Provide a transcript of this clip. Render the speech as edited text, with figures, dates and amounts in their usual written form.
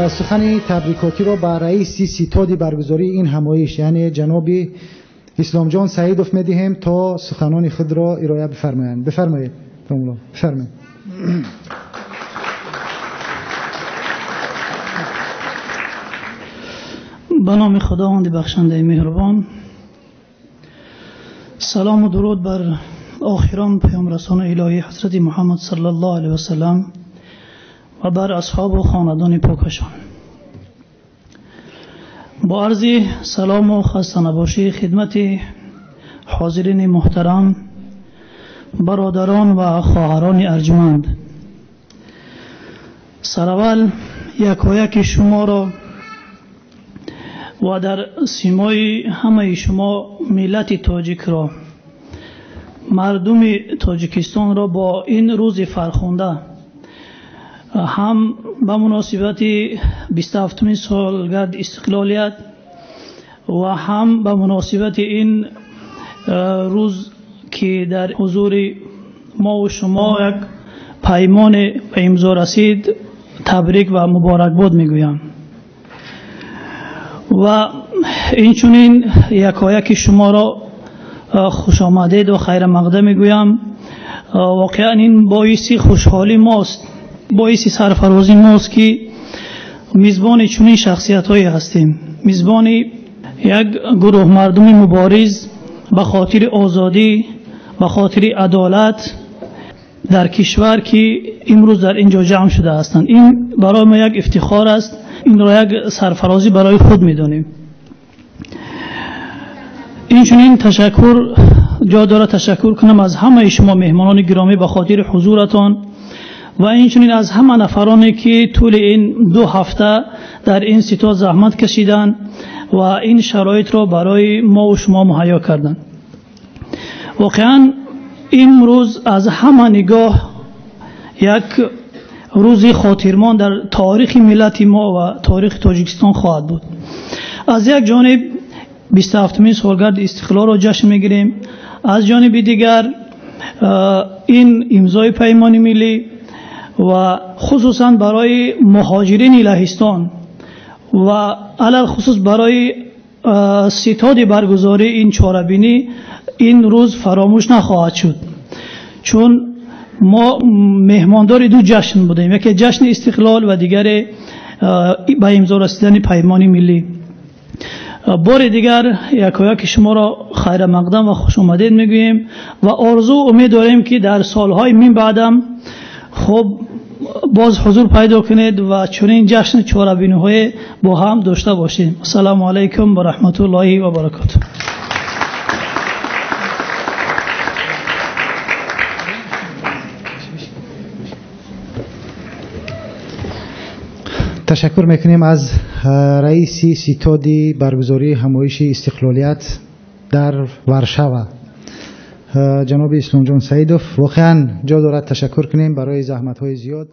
سخن تبریکاتی را به رئیس ستاد برگزاری این همایش یعنی جناب اسلام جان سعیدوف می‌دهیم تا سخنان خود را ارائه بفرمایند. بفرمایید. بفرمایید. به نام خداوند بخشنده مهربان. سلام و درود بر آخران پیام رسان الهی حضرت محمد صلی الله علیه و سلم و بر اصحاب و خاندان پاکشان. با عرض سلام و خسته نباشی خدمت حاضرین محترم، برادران و خواهران ارجمند، سرول یکایک شما را و در سیمای همه شما ملت تاجیک را، مردم تاجیکستان را با این روز فرخنده، هم به مناسبت 27 سالگرد استقلالیت و هم به مناسبت این روز که در حضور ما و شما یک پیمان به امضا رسید، تبریک و مبارکباد میگویم و اینچنین یکایک شما را خوش آمدید و خیر مقدم میگویم. واقعا این باعث خوشحالی ماست، باعث سرفرازی ماست که میزبان چنین شخصیت هایی هستیم، میزبان یک گروه مردم مبارز به خاطر آزادی، به خاطر عدالت در کشور که امروز در اینجا جمع شده هستند. این برای ما یک افتخار است، این را یک سرفرازی برای خود میدانیم. اینچنین تشکر جا داره تشکر کنم از همه شما مهمانان گرامی به خاطر حضورتان و اینچنین از همه نفرانی که طول این 2 هفته در این ستاد زحمت کشیدن و این شرایط را برای ما و شما مهیا کردند. واقعا امروز از همه نگاه یک روز خاطرمان در تاریخ ملت ما و تاریخ تاجیکستان خواهد بود. از یک جانب 27 سالگرد استقلال را جشن میگیریم، از جانب دیگر این امضای پیمان ملی و خصوصا برای مهاجرین لهستان و علل خصوص برای ستاد برگزاری این چهاربینی این روز فراموش نخواهد شد، چون ما مهماندار 2 جشن بودیم، یکی جشن استقلال و دیگر به امضا رسیدن پیمان ملی. بار دیگر یکایک شما را خیر مقدم و خوش آمدید میگوییم و آرزو امید داریم که در سالهای من بعدم خب باز حضور پیدا کنید و چنین جشن چهاربینی‌های با هم داشته باشیم. السلام علیکم و رحمت الله و برکاته. تشکر میکنیم از رئیس ستاد برگزاری همایش استقلالیت در ورشوا جناب اسلام جان سعیدوف. واقعا جا دارد تشکر کنیم برای زحمت های زیاد.